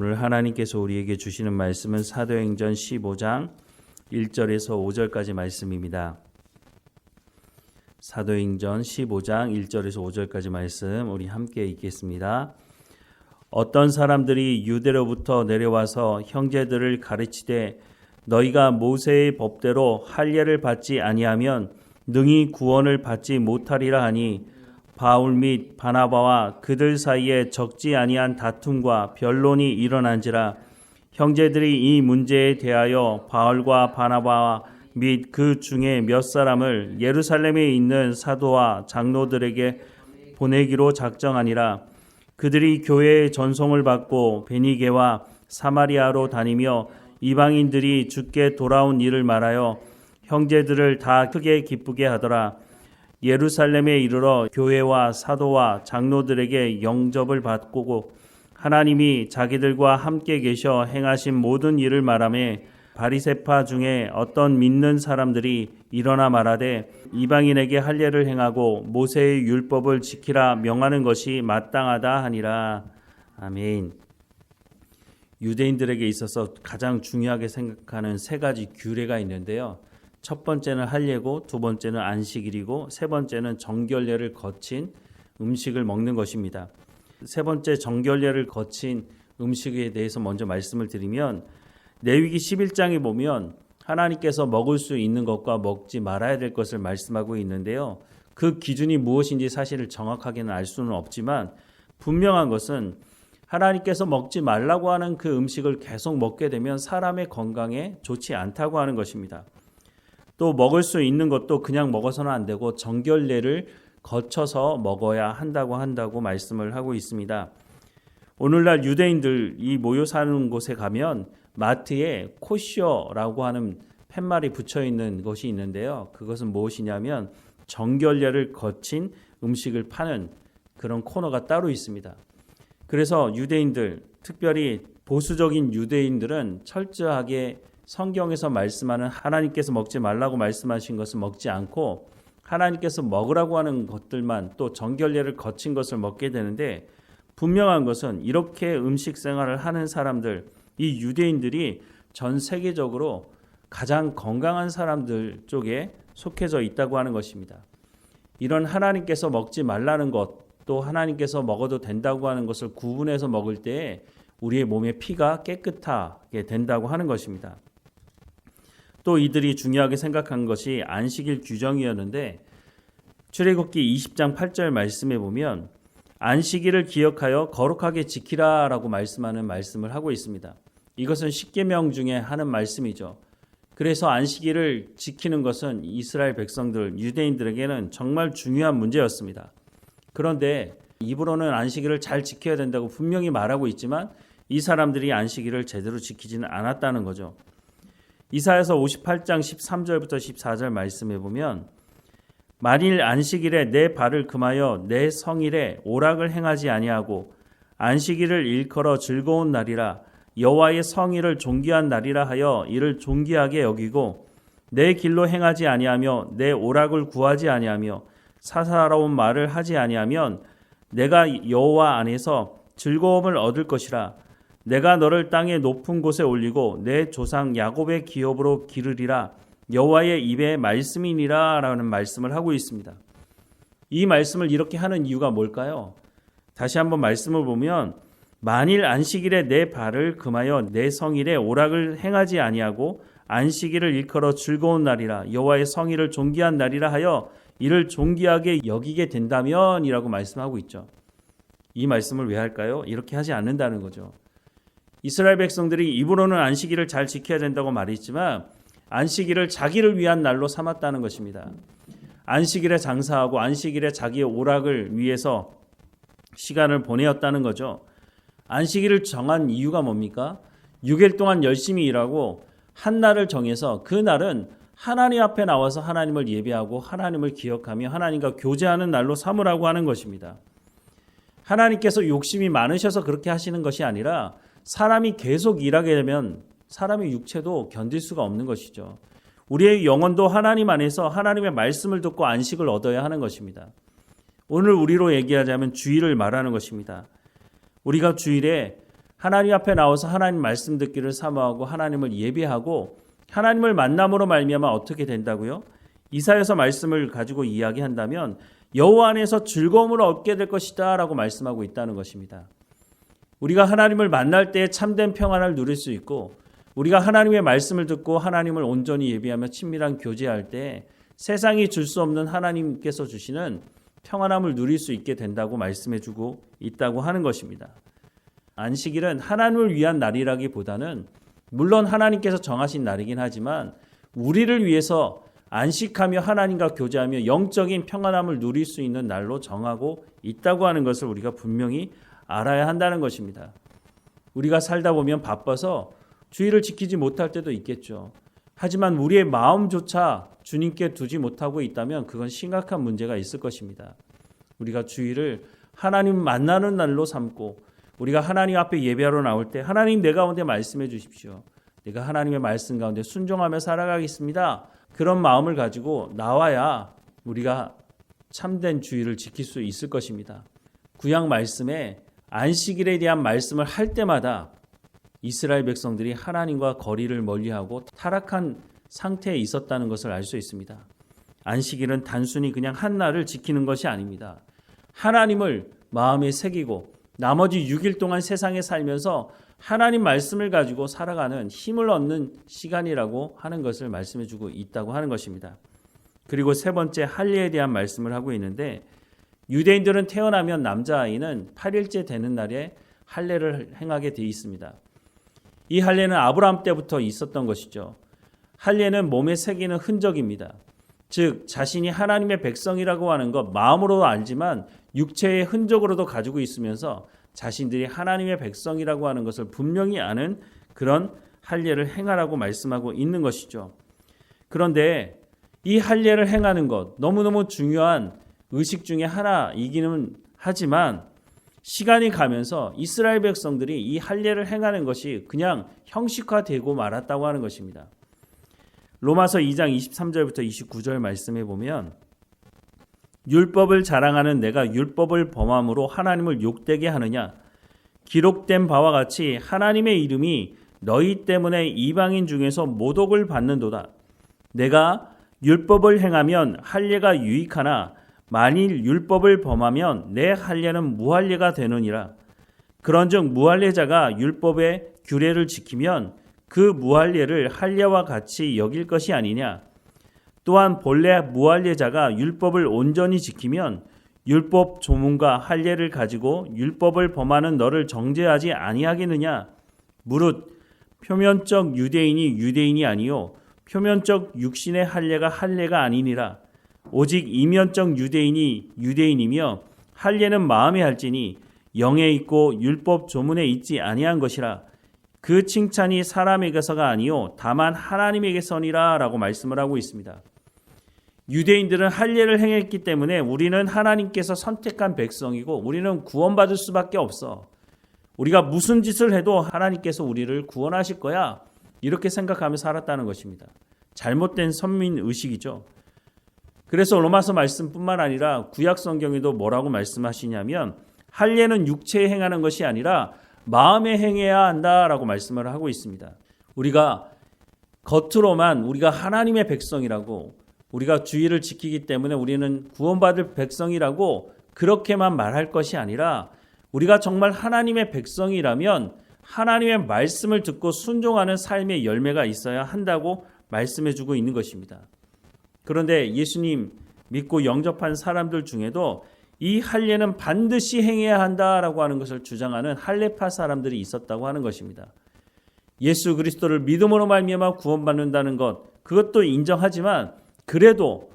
오늘 하나님께서 우리에게 주시는 말씀은 사도행전 15장 1절에서 5절까지 말씀입니다. 사도행전 15장 1절에서 5절까지 말씀 우리 함께 읽겠습니다. 어떤 사람들이 유대로부터 내려와서 형제들을 가르치되 너희가 모세의 법대로 할례를 받지 아니하면 능히 구원을 받지 못하리라 하니 바울 및 바나바와 그들 사이에 적지 아니한 다툼과 변론이 일어난지라 형제들이 이 문제에 대하여 바울과 바나바 및 그 중에 몇 사람을 예루살렘에 있는 사도와 장로들에게 보내기로 작정하니라. 그들이 교회의 전송을 받고 베니게와 사마리아로 다니며 이방인들이 주께 돌아온 일을 말하여 형제들을 다 크게 기쁘게 하더라. 예루살렘에 이르러 교회와 사도와 장로들에게 영접을 받고 하나님이 자기들과 함께 계셔 행하신 모든 일을 말하며 바리새파 중에 어떤 믿는 사람들이 일어나 말하되 이방인에게 할례를 행하고 모세의 율법을 지키라 명하는 것이 마땅하다 하니라. 아멘. 유대인들에게 있어서 가장 중요하게 생각하는 세 가지 규례가 있는데요. 첫 번째는 할례고, 두 번째는 안식일이고, 세 번째는 정결례를 거친 음식을 먹는 것입니다. 세 번째 정결례를 거친 음식에 대해서 먼저 말씀을 드리면 레위기 11장에 보면 하나님께서 먹을 수 있는 것과 먹지 말아야 될 것을 말씀하고 있는데요. 그 기준이 무엇인지 사실 정확하게는 알 수는 없지만 분명한 것은 하나님께서 먹지 말라고 하는 그 음식을 계속 먹게 되면 사람의 건강에 좋지 않다고 하는 것입니다. 또 먹을 수 있는 것도 그냥 먹어서는 안 되고 정결례를 거쳐서 먹어야 한다고 말씀을 하고 있습니다. 오늘날 유대인들이 모여 사는 곳에 가면 마트에 코셔라고 하는 팻말이 붙여 있는 것이 있는데요. 그것은 무엇이냐면 정결례를 거친 음식을 파는 그런 코너가 따로 있습니다. 그래서 유대인들, 특별히 보수적인 유대인들은 철저하게 성경에서 말씀하는 하나님께서 먹지 말라고 말씀하신 것을 먹지 않고 하나님께서 먹으라고 하는 것들만 또 정결례를 거친 것을 먹게 되는데 분명한 것은 이렇게 음식 생활을 하는 사람들, 이 유대인들이 전 세계적으로 가장 건강한 사람들 쪽에 속해져 있다고 하는 것입니다. 이런 하나님께서 먹지 말라는 것, 또 하나님께서 먹어도 된다고 하는 것을 구분해서 먹을 때 우리의 몸의 피가 깨끗하게 된다고 하는 것입니다. 또 이들이 중요하게 생각한 것이 안식일 규정이었는데 출애굽기 20장 8절 말씀에 보면 안식일을 기억하여 거룩하게 지키라라고 말씀하는 말씀을 하고 있습니다. 이것은 십계명 중에 하는 말씀이죠. 그래서 안식일을 지키는 것은 이스라엘 백성들, 유대인들에게는 정말 중요한 문제였습니다. 그런데 입으로는 안식일을 잘 지켜야 된다고 분명히 말하고 있지만 이 사람들이 안식일을 제대로 지키지는 않았다는 거죠. 이사야서 58장 13절부터 14절 말씀해 보면 만일 안식일에 내 발을 금하여 내 성일에 오락을 행하지 아니하고 안식일을 일컬어 즐거운 날이라 여호와의 성일을 존귀한 날이라 하여 이를 존귀하게 여기고 내 길로 행하지 아니하며 내 오락을 구하지 아니하며 사사로운 말을 하지 아니하면 내가 여호와 안에서 즐거움을 얻을 것이라. 내가 너를 땅의 높은 곳에 올리고 내 조상 야곱의 기업으로 기르리라. 여호와의 입의 말씀이니라 라는 말씀을 하고 있습니다. 이 말씀을 이렇게 하는 이유가 뭘까요? 다시 한번 말씀을 보면 만일 안식일에 내 발을 금하여 내 성일에 오락을 행하지 아니하고 안식일을 일컬어 즐거운 날이라 여호와의 성일을 존귀한 날이라 하여 이를 존귀하게 여기게 된다면 이라고 말씀하고 있죠. 이 말씀을 왜 할까요? 이렇게 하지 않는다는 거죠. 이스라엘 백성들이 입으로는 안식일을 잘 지켜야 된다고 말했지만 안식일을 자기를 위한 날로 삼았다는 것입니다. 안식일에 장사하고 안식일에 자기의 오락을 위해서 시간을 보내었다는 거죠. 안식일을 정한 이유가 뭡니까? 6일 동안 열심히 일하고 한 날을 정해서 그 날은 하나님 앞에 나와서 하나님을 예배하고 하나님을 기억하며 하나님과 교제하는 날로 삼으라고 하는 것입니다. 하나님께서 욕심이 많으셔서 그렇게 하시는 것이 아니라 사람이 계속 일하게 되면 사람의 육체도 견딜 수가 없는 것이죠. 우리의 영혼도 하나님 안에서 하나님의 말씀을 듣고 안식을 얻어야 하는 것입니다. 오늘 우리로 얘기하자면 주일을 말하는 것입니다. 우리가 주일에 하나님 앞에 나와서 하나님 말씀 듣기를 사모하고 하나님을 예배하고 하나님을 만남으로 말미암아 어떻게 된다고요? 이사야서 말씀을 가지고 이야기한다면 여호와 안에서 즐거움을 얻게 될 것이다 라고 말씀하고 있다는 것입니다. 우리가 하나님을 만날 때 참된 평안을 누릴 수 있고 우리가 하나님의 말씀을 듣고 하나님을 온전히 예배하며 친밀한 교제할 때 세상이 줄 수 없는 하나님께서 주시는 평안함을 누릴 수 있게 된다고 말씀해주고 있다고 하는 것입니다. 안식일은 하나님을 위한 날이라기보다는 물론 하나님께서 정하신 날이긴 하지만 우리를 위해서 안식하며 하나님과 교제하며 영적인 평안함을 누릴 수 있는 날로 정하고 있다고 하는 것을 우리가 분명히 알아야 한다는 것입니다. 우리가 살다 보면 바빠서 주의를 지키지 못할 때도 있겠죠. 하지만 우리의 마음조차 주님께 두지 못하고 있다면 그건 심각한 문제가 있을 것입니다. 우리가 주의를 하나님 만나는 날로 삼고 우리가 하나님 앞에 예배하러 나올 때 하나님 내 가운데 말씀해 주십시오. 내가 하나님의 말씀 가운데 순종하며 살아가겠습니다. 그런 마음을 가지고 나와야 우리가 참된 주의를 지킬 수 있을 것입니다. 구약 말씀에 안식일에 대한 말씀을 할 때마다 이스라엘 백성들이 하나님과 거리를 멀리하고 타락한 상태에 있었다는 것을 알 수 있습니다. 안식일은 단순히 그냥 한 날을 지키는 것이 아닙니다. 하나님을 마음에 새기고 나머지 6일 동안 세상에 살면서 하나님 말씀을 가지고 살아가는 힘을 얻는 시간이라고 하는 것을 말씀해주고 있다고 하는 것입니다. 그리고 세 번째 할례에 대한 말씀을 하고 있는데 유대인들은 태어나면 남자아이는 8일째 되는 날에 할례를 행하게 되어 있습니다. 이 할례는 아브라함 때부터 있었던 것이죠. 할례는 몸에 새기는 흔적입니다. 즉 자신이 하나님의 백성이라고 하는 것 마음으로도 알지만 육체의 흔적으로도 가지고 있으면서 자신들이 하나님의 백성이라고 하는 것을 분명히 아는 그런 할례를 행하라고 말씀하고 있는 것이죠. 그런데 이 할례를 행하는 것 너무너무 중요한 의식 중에 하나이기는 하지만 시간이 가면서 이스라엘 백성들이 이 할례를 행하는 것이 그냥 형식화되고 말았다고 하는 것입니다. 로마서 2장 23절부터 29절 말씀해 보면 율법을 자랑하는 내가 율법을 범함으로 하나님을 욕되게 하느냐? 기록된 바와 같이 하나님의 이름이 너희 때문에 이방인 중에서 모독을 받는도다. 내가 율법을 행하면 할례가 유익하나 만일 율법을 범하면 내 할례는 무할례가 되느니라. 그런즉 무할례자가 율법의 규례를 지키면 그 무할례를 할례와 같이 여길 것이 아니냐. 또한 본래 무할례자가 율법을 온전히 지키면 율법 조문과 할례를 가지고 율법을 범하는 너를 정죄하지 아니하겠느냐. 무릇 표면적 유대인이 유대인이 아니요 표면적 육신의 할례가 할례가 아니니라. 오직 이면적 유대인이 유대인이며 할례는 마음에 할지니 영에 있고 율법 조문에 있지 아니한 것이라. 그 칭찬이 사람에게서가 아니요 다만 하나님에게서니라 라고 말씀을 하고 있습니다. 유대인들은 할례를 행했기 때문에 우리는 하나님께서 선택한 백성이고 우리는 구원받을 수밖에 없어. 우리가 무슨 짓을 해도 하나님께서 우리를 구원하실 거야. 이렇게 생각하며 살았다는 것입니다. 잘못된 선민의식이죠. 그래서 로마서 말씀뿐만 아니라 구약 성경에도 뭐라고 말씀하시냐면 할례는 육체에 행하는 것이 아니라 마음에 행해야 한다라고 말씀을 하고 있습니다. 우리가 겉으로만 우리가 하나님의 백성이라고 우리가 주의를 지키기 때문에 우리는 구원받을 백성이라고 그렇게만 말할 것이 아니라 우리가 정말 하나님의 백성이라면 하나님의 말씀을 듣고 순종하는 삶의 열매가 있어야 한다고 말씀해주고 있는 것입니다. 그런데 예수님 믿고 영접한 사람들 중에도 이 할례는 반드시 행해야 한다라고 하는 것을 주장하는 할례파 사람들이 있었다고 하는 것입니다. 예수 그리스도를 믿음으로 말미암아 구원받는다는 것 그것도 인정하지만 그래도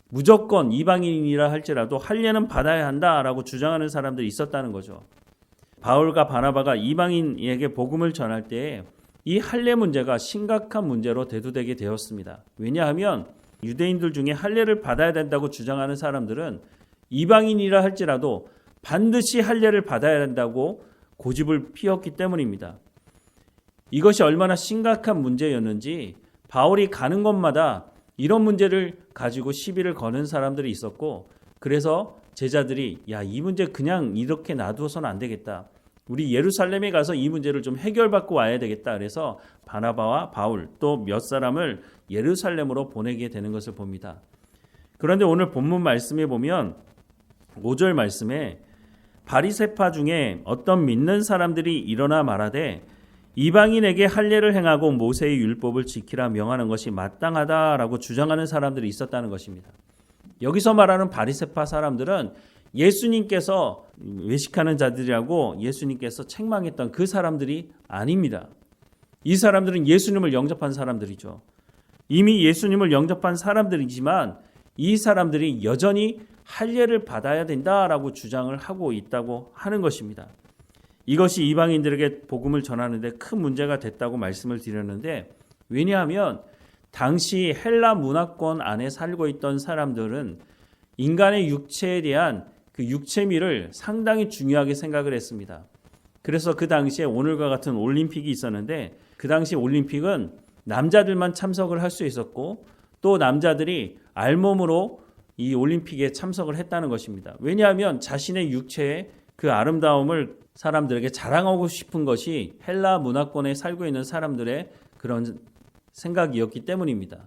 무조건 이방인이라 할지라도 할례는 받아야 한다라고 주장하는 사람들이 있었다는 거죠. 바울과 바나바가 이방인에게 복음을 전할 때에 이 할례 문제가 심각한 문제로 대두되게 되었습니다. 왜냐하면 유대인들 중에 할례를 받아야 된다고 주장하는 사람들은 이방인이라 할지라도 반드시 할례를 받아야 한다고 고집을 피웠기 때문입니다. 이것이 얼마나 심각한 문제였는지 바울이 가는 곳마다 이런 문제를 가지고 시비를 거는 사람들이 있었고 그래서 제자들이 야, 이 문제 그냥 이렇게 놔두어서는 안 되겠다. 우리 예루살렘에 가서 이 문제를 좀 해결받고 와야 되겠다. 그래서 바나바와 바울 또 몇 사람을 예루살렘으로 보내게 되는 것을 봅니다. 그런데 오늘 본문 말씀에 보면 5절 말씀에 바리새파 중에 어떤 믿는 사람들이 일어나 말하되 이방인에게 할례를 행하고 모세의 율법을 지키라 명하는 것이 마땅하다라고 주장하는 사람들이 있었다는 것입니다. 여기서 말하는 바리새파 사람들은 예수님께서 외식하는 자들이라고 예수님께서 책망했던 그 사람들이 아닙니다. 이 사람들은 예수님을 영접한 사람들이죠. 이미 예수님을 영접한 사람들이지만 이 사람들이 여전히 할례를 받아야 된다라고 주장을 하고 있다고 하는 것입니다. 이것이 이방인들에게 복음을 전하는데 큰 문제가 됐다고 말씀을 드렸는데, 왜냐하면 당시 헬라 문화권 안에 살고 있던 사람들은 인간의 육체에 대한 그 육체미를 상당히 중요하게 생각을 했습니다. 그래서 그 당시에 오늘과 같은 올림픽이 있었는데 그 당시 올림픽은 남자들만 참석을 할 수 있었고 또 남자들이 알몸으로 이 올림픽에 참석을 했다는 것입니다. 왜냐하면 자신의 육체의 그 아름다움을 사람들에게 자랑하고 싶은 것이 헬라 문화권에 살고 있는 사람들의 그런 생각이었기 때문입니다.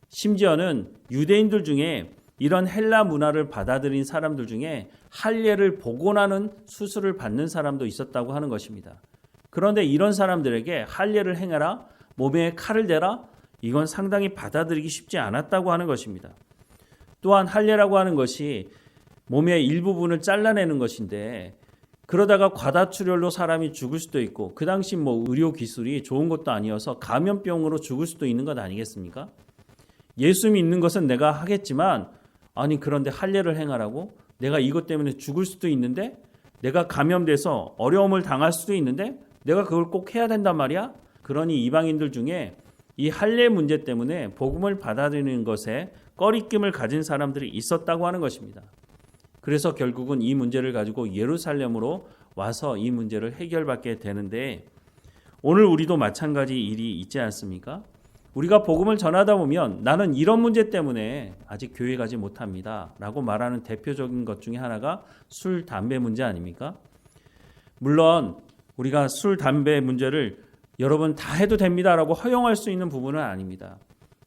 심지어는 유대인들 중에 이런 헬라 문화를 받아들인 사람들 중에 할례를 복원하는 수술을 받는 사람도 있었다고 하는 것입니다. 그런데 이런 사람들에게 할례를 행해라, 몸에 칼을 대라, 이건 상당히 받아들이기 쉽지 않았다고 하는 것입니다. 또한 할례라고 하는 것이 몸의 일부분을 잘라내는 것인데 그러다가 과다출혈로 사람이 죽을 수도 있고 그 당시 의료 기술이 좋은 것도 아니어서 감염병으로 죽을 수도 있는 것 아니겠습니까? 예수 믿는 것은 내가 하겠지만 아니 그런데 할례를 행하라고? 내가 이것 때문에 죽을 수도 있는데 내가 감염돼서 어려움을 당할 수도 있는데 내가 그걸 꼭 해야 된단 말이야? 그러니 이방인들 중에 이 할례 문제 때문에 복음을 받아들이는 것에 꺼리낌을 가진 사람들이 있었다고 하는 것입니다. 그래서 결국은 이 문제를 가지고 예루살렘으로 와서 이 문제를 해결받게 되는데 오늘 우리도 마찬가지 일이 있지 않습니까? 우리가 복음을 전하다 보면 나는 이런 문제 때문에 아직 교회 가지 못합니다 라고 말하는 대표적인 것 중에 하나가 술, 담배 문제 아닙니까? 물론 우리가 술, 담배 문제를 여러분 다 해도 됩니다라고 허용할 수 있는 부분은 아닙니다.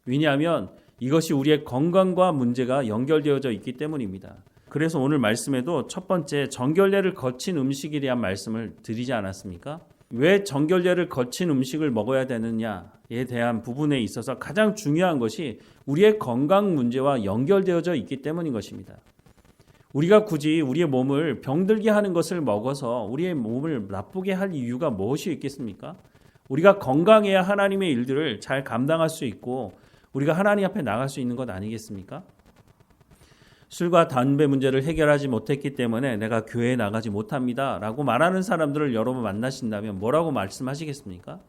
왜냐하면 이것이 우리의 건강과 문제가 연결되어져 있기 때문입니다. 그래서 오늘 말씀에도 첫 번째 정결례를 거친 음식에 대한 말씀을 드리지 않았습니까? 왜 정결례를 거친 음식을 먹어야 되느냐에 대한 부분에 있어서 가장 중요한 것이 우리의 건강 문제와 연결되어져 있기 때문인 것입니다. 우리가 굳이 우리의 몸을 병들게 하는 것을 먹어서 우리의 몸을 나쁘게 할 이유가 무엇이 있겠습니까? 우리가 건강해야 하나님의 일들을 잘 감당할 수 있고 우리가 하나님 앞에 나갈 수 있는 것 아니겠습니까? 술과 담배 문제를 해결하지 못했기 때문에 내가 교회에 나가지 못합니다 라고 말하는 사람들을 여러분 만나신다면 뭐라고 말씀하시겠습니까?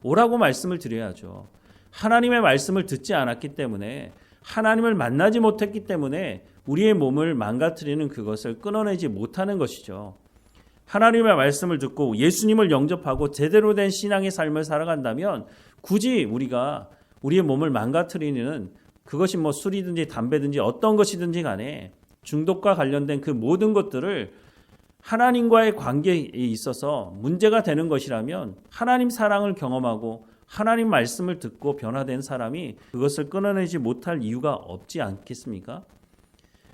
오라고 말씀을 드려야죠. 하나님의 말씀을 듣지 않았기 때문에 하나님을 만나지 못했기 때문에 우리의 몸을 망가뜨리는 그것을 끊어내지 못하는 것이죠. 하나님의 말씀을 듣고 예수님을 영접하고 제대로 된 신앙의 삶을 살아간다면 굳이 우리가 우리의 몸을 망가뜨리는 그것이 술이든지 담배든지 어떤 것이든지 간에 중독과 관련된 그 모든 것들을 하나님과의 관계에 있어서 문제가 되는 것이라면 하나님 사랑을 경험하고 하나님 말씀을 듣고 변화된 사람이 그것을 끊어내지 못할 이유가 없지 않겠습니까?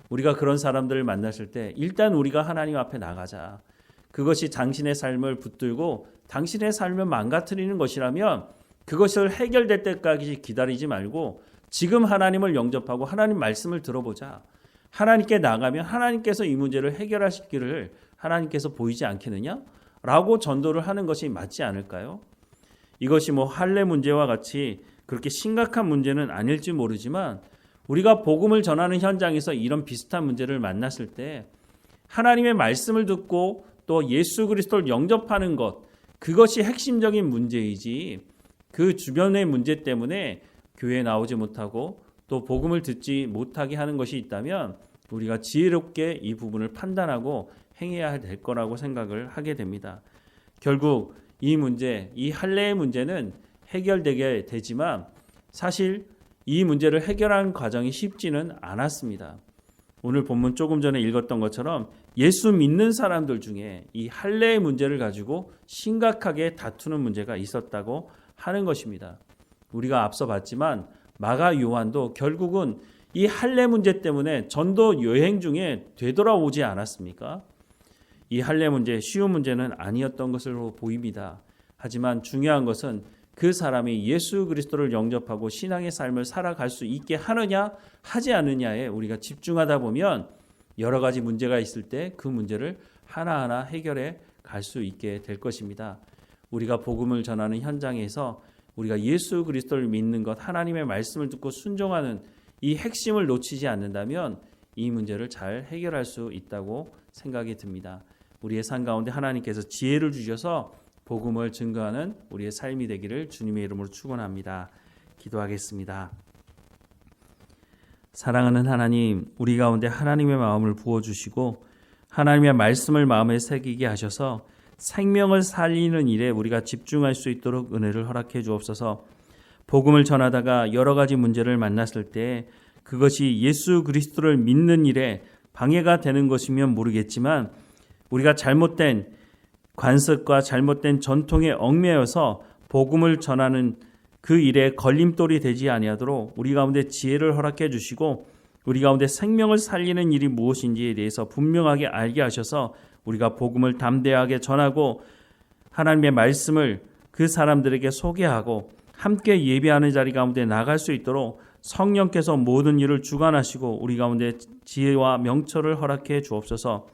우리가 그런 사람들을 만났을 때 일단 우리가 하나님 앞에 나가자. 그것이 당신의 삶을 붙들고 당신의 삶을 망가뜨리는 것이라면 그것을 해결될 때까지 기다리지 말고 지금 하나님을 영접하고 하나님 말씀을 들어보자. 하나님께 나가면 하나님께서 이 문제를 해결하실 길을 하나님께서 보이지 않겠느냐? 라고 전도를 하는 것이 맞지 않을까요? 이것이 할례 문제와 같이 그렇게 심각한 문제는 아닐지 모르지만 우리가 복음을 전하는 현장에서 이런 비슷한 문제를 만났을 때 하나님의 말씀을 듣고 또 예수 그리스도를 영접하는 것, 그것이 핵심적인 문제이지 그 주변의 문제 때문에 교회에 나오지 못하고 또 복음을 듣지 못하게 하는 것이 있다면 우리가 지혜롭게 이 부분을 판단하고 행해야 될 거라고 생각을 하게 됩니다. 결국 이 문제, 이 할례의 문제는 해결되게 되지만 사실 이 문제를 해결하는 과정이 쉽지는 않았습니다. 오늘 본문 조금 전에 읽었던 것처럼 예수 믿는 사람들 중에 이 할례의 문제를 가지고 심각하게 다투는 문제가 있었다고 하는 것입니다. 우리가 앞서 봤지만 마가 요한도 결국은 이 할례 문제 때문에 전도 여행 중에 되돌아오지 않았습니까? 이 할례 문제 쉬운 문제는 아니었던 것으로 보입니다. 하지만 중요한 것은 그 사람이 예수 그리스도를 영접하고 신앙의 삶을 살아갈 수 있게 하느냐 하지 않느냐에 우리가 집중하다 보면 여러 가지 문제가 있을 때 그 문제를 하나하나 해결해 갈 수 있게 될 것입니다. 우리가 복음을 전하는 현장에서 우리가 예수 그리스도를 믿는 것, 하나님의 말씀을 듣고 순종하는 이 핵심을 놓치지 않는다면 이 문제를 잘 해결할 수 있다고 생각이 듭니다. 우리의 삶 가운데 하나님께서 지혜를 주셔서 복음을 증거하는 우리의 삶이 되기를 주님의 이름으로 축원합니다. 기도하겠습니다. 사랑하는 하나님, 우리 가운데 하나님의 마음을 부어주시고 하나님의 말씀을 마음에 새기게 하셔서 생명을 살리는 일에 우리가 집중할 수 있도록 은혜를 허락해 주옵소서. 복음을 전하다가 여러 가지 문제를 만났을 때 그것이 예수 그리스도를 믿는 일에 방해가 되는 것이면 모르겠지만 우리가 잘못된 관습과 잘못된 전통에 얽매여서 복음을 전하는 그 일에 걸림돌이 되지 아니하도록 우리 가운데 지혜를 허락해 주시고 우리 가운데 생명을 살리는 일이 무엇인지에 대해서 분명하게 알게 하셔서 우리가 복음을 담대하게 전하고 하나님의 말씀을 그 사람들에게 소개하고 함께 예배하는 자리 가운데 나갈 수 있도록 성령께서 모든 일을 주관하시고 우리 가운데 지혜와 명철을 허락해 주옵소서.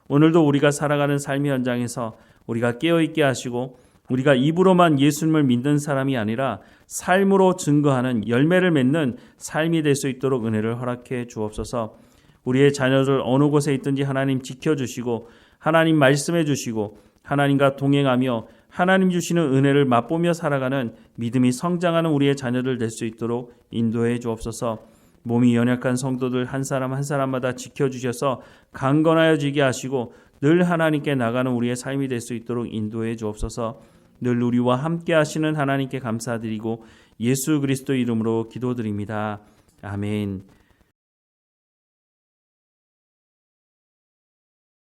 오늘도 우리가 살아가는 삶의 현장에서 우리가 깨어있게 하시고 우리가 입으로만 예수님을 믿는 사람이 아니라 삶으로 증거하는 열매를 맺는 삶이 될 수 있도록 은혜를 허락해 주옵소서. 우리의 자녀들 어느 곳에 있든지 하나님 지켜주시고 하나님 말씀해 주시고 하나님과 동행하며 하나님 주시는 은혜를 맛보며 살아가는 믿음이 성장하는 우리의 자녀들 될 수 있도록 인도해 주옵소서. 몸이 연약한 성도들 한 사람 한 사람마다 지켜주셔서 강건하여지게 하시고 늘 하나님께 나가는 우리의 삶이 될 수 있도록 인도해 주옵소서. 늘 우리와 함께 하시는 하나님께 감사드리고 예수 그리스도 이름으로 기도드립니다. 아멘.